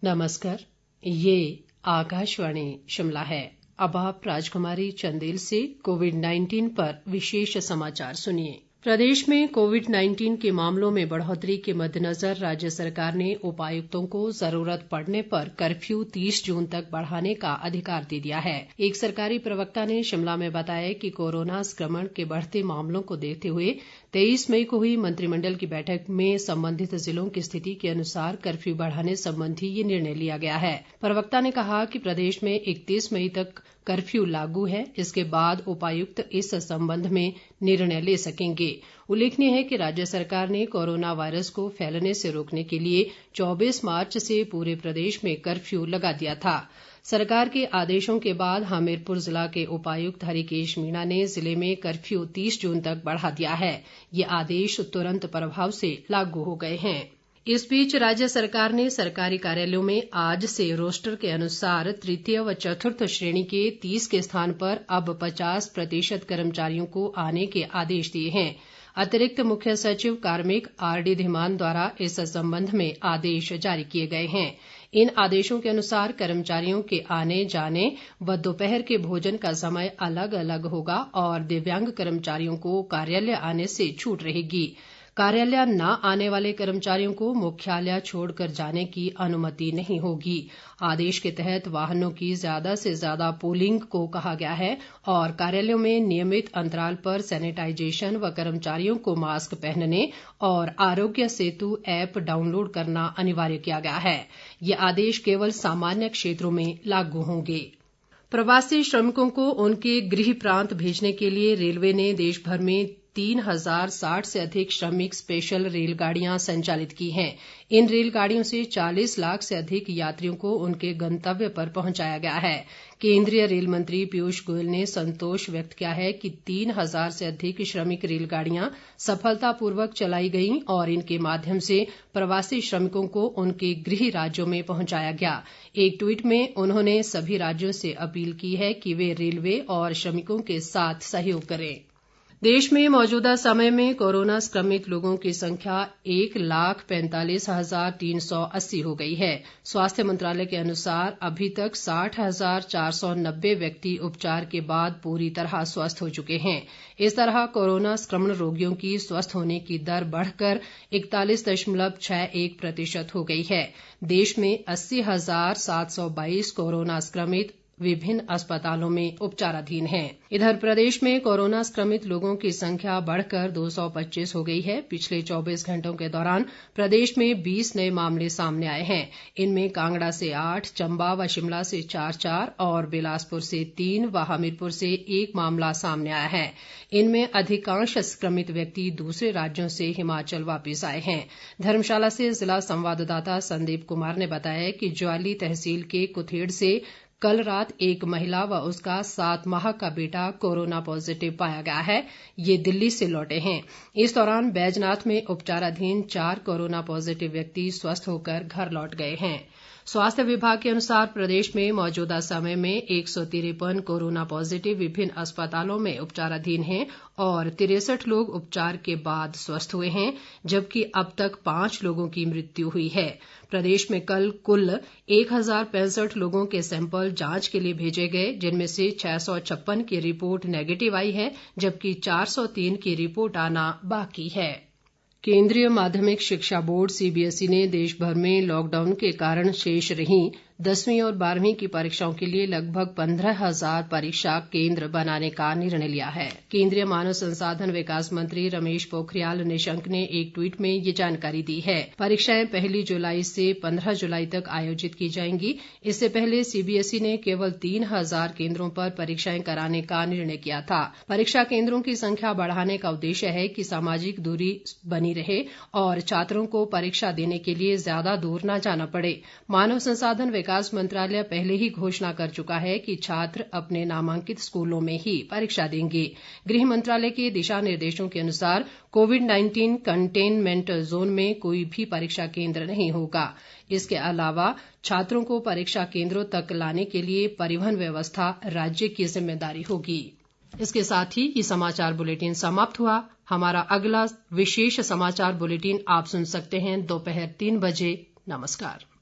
नमस्कार, ये आकाशवाणी शिमला है। अब आप राजकुमारी चंदेल से कोविड-19 पर विशेष समाचार सुनिए। प्रदेश में कोविड-19 के मामलों में बढ़ोतरी के मद्देनजर राज्य सरकार ने उपायुक्तों को जरूरत पड़ने पर कर्फ्यू 30 जून तक बढ़ाने का अधिकार दे दिया है। एक सरकारी प्रवक्ता ने शिमला में बताया कि कोरोना संक्रमण के बढ़ते मामलों को देखते हुए 23 मई को हुई मंत्रिमंडल की बैठक में संबंधित जिलों की स्थिति के अनुसार कर्फ्यू बढ़ाने संबंधी ये निर्णय लिया गया है। प्रवक्ता ने कहा कि प्रदेश में 31 मई तक कर्फ्यू लागू है। इसके बाद उपायुक्त इस संबंध में निर्णय ले सकेंगे। उल्लेखनीय है कि राज्य सरकार ने कोरोना वायरस को फैलने से रोकने के लिए 24 मार्च से पूरे प्रदेश में कर्फ्यू लगा दिया था। सरकार के आदेशों के बाद हमीरपुर जिला के उपायुक्त हरिकेश मीणा ने जिले में कर्फ्यू 30 जून तक बढ़ा दिया है। ये आदेश तुरंत प्रभाव से लागू हो गए हैं। इस बीच राज्य सरकार ने सरकारी कार्यालयों में आज से रोस्टर के अनुसार तृतीय व चतुर्थ श्रेणी के 30 के स्थान पर अब 50% कर्मचारियों को आने के आदेश दिए हैं। अतिरिक्त मुख्य सचिव कार्मिक आरडी धीमान द्वारा इस संबंध में आदेश जारी किए गए हैं। इन आदेशों के अनुसार कर्मचारियों के आने जाने व दोपहर के भोजन का समय अलग अलग होगा और दिव्यांग कर्मचारियों को कार्यालय आने से छूट रहेगी। कार्यालय न आने वाले कर्मचारियों को मुख्यालय छोड़कर जाने की अनुमति नहीं होगी। आदेश के तहत वाहनों की ज्यादा से ज्यादा पोलिंग को कहा गया है और कार्यालयों में नियमित अंतराल पर सैनिटाइजेशन व कर्मचारियों को मास्क पहनने और आरोग्य सेतु ऐप डाउनलोड करना अनिवार्य किया गया है। ये आदेश केवल सामान्य क्षेत्रों में लागू होंगे। प्रवासी श्रमिकों को उनके गृह प्रांत भेजने के लिए रेलवे ने देश भर में 3060 से अधिक श्रमिक स्पेशल रेलगाड़ियां संचालित की हैं। इन रेलगाड़ियों से 40 लाख से अधिक यात्रियों को उनके गंतव्य पर पहुंचाया गया है। केंद्रीय रेल मंत्री पीयूष गोयल ने संतोष व्यक्त किया है कि 3000 से अधिक श्रमिक रेलगाड़ियां सफलतापूर्वक चलाई गईं और इनके माध्यम से प्रवासी श्रमिकों को उनके गृह राज्यों में पहुंचाया गया। एक ट्वीट में उन्होंने सभी राज्यों से अपील की है कि वे रेलवे और श्रमिकों के साथ सहयोग करें। देश में मौजूदा समय में कोरोना संक्रमित लोगों की संख्या 1,45,380 हो गई है। स्वास्थ्य मंत्रालय के अनुसार अभी तक 60,490 व्यक्ति उपचार के बाद पूरी तरह स्वस्थ हो चुके हैं। इस तरह कोरोना संक्रमण रोगियों की स्वस्थ होने की दर बढ़कर 41.61% हो गई है। देश में 80,722 कोरोना संक्रमित विभिन्न अस्पतालों में उपचाराधीन हैं। इधर प्रदेश में कोरोना संक्रमित लोगों की संख्या बढ़कर 225 हो गई है। पिछले 24 घंटों के दौरान प्रदेश में 20 नए मामले सामने आए हैं। इनमें कांगड़ा से 8, चंबा व शिमला से 4 और बिलासपुर से 3 व हमीरपुर से 1 मामला सामने आया है। इनमें अधिकांश संक्रमित व्यक्ति दूसरे राज्यों से हिमाचल वापस आए हैं। धर्मशाला से जिला संवाददाता संदीप कुमार ने बताया कि ज्वाली तहसील के कुथेड़ से कल रात एक महिला व उसका 7 माह का बेटा कोरोना पॉजिटिव पाया गया है। ये दिल्ली से लौटे हैं। इस दौरान बैजनाथ में उपचाराधीन 4 कोरोना पॉजिटिव व्यक्ति स्वस्थ होकर घर लौट गए हैं। स्वास्थ्य विभाग के अनुसार प्रदेश में मौजूदा समय में 153 कोरोना पॉजिटिव विभिन्न अस्पतालों में उपचाराधीन हैं और 63 लोग उपचार के बाद स्वस्थ हुए हैं, जबकि अब तक 5 लोगों की मृत्यु हुई है। प्रदेश में कल कुल 1065 लोगों के सैंपल जांच के लिए भेजे गए, जिनमें से 656 की रिपोर्ट नेगेटिव आई है, जबकि 403 की रिपोर्ट आना बाकी है। केंद्रीय माध्यमिक शिक्षा बोर्ड सीबीएसई ने देश भर में लॉकडाउन के कारण शेष रही 10वीं और 12वीं की परीक्षाओं के लिए लगभग 15,000 परीक्षा केंद्र बनाने का निर्णय लिया है। केंद्रीय मानव संसाधन विकास मंत्री रमेश पोखरियाल निशंक ने एक ट्वीट में ये जानकारी दी है। परीक्षाएं 1 जुलाई से 15 जुलाई तक आयोजित की जाएंगी। इससे पहले सीबीएसई ने केवल 3,000 केंद्रों पर परीक्षाएं कराने का निर्णय किया था। परीक्षा केंद्रों की संख्या बढ़ाने का उद्देश्य है कि सामाजिक दूरी बनी रहे और छात्रों को परीक्षा देने के लिए ज्यादा दूर न जाना पड़े। मानव संसाधन विकास मंत्रालय पहले ही घोषणा कर चुका है कि छात्र अपने नामांकित स्कूलों में ही परीक्षा देंगे। गृह मंत्रालय के दिशा निर्देशों के अनुसार कोविड-19 कंटेनमेंट जोन में कोई भी परीक्षा केंद्र नहीं होगा। इसके अलावा छात्रों को परीक्षा केंद्रों तक लाने के लिए परिवहन व्यवस्था राज्य की जिम्मेदारी होगी। इसके साथ ही ये समाचार बुलेटिन समाप्त हुआ। हमारा अगला विशेष समाचार बुलेटिन आप सुन सकते हैं दोपहर 3 बजे। नमस्कार।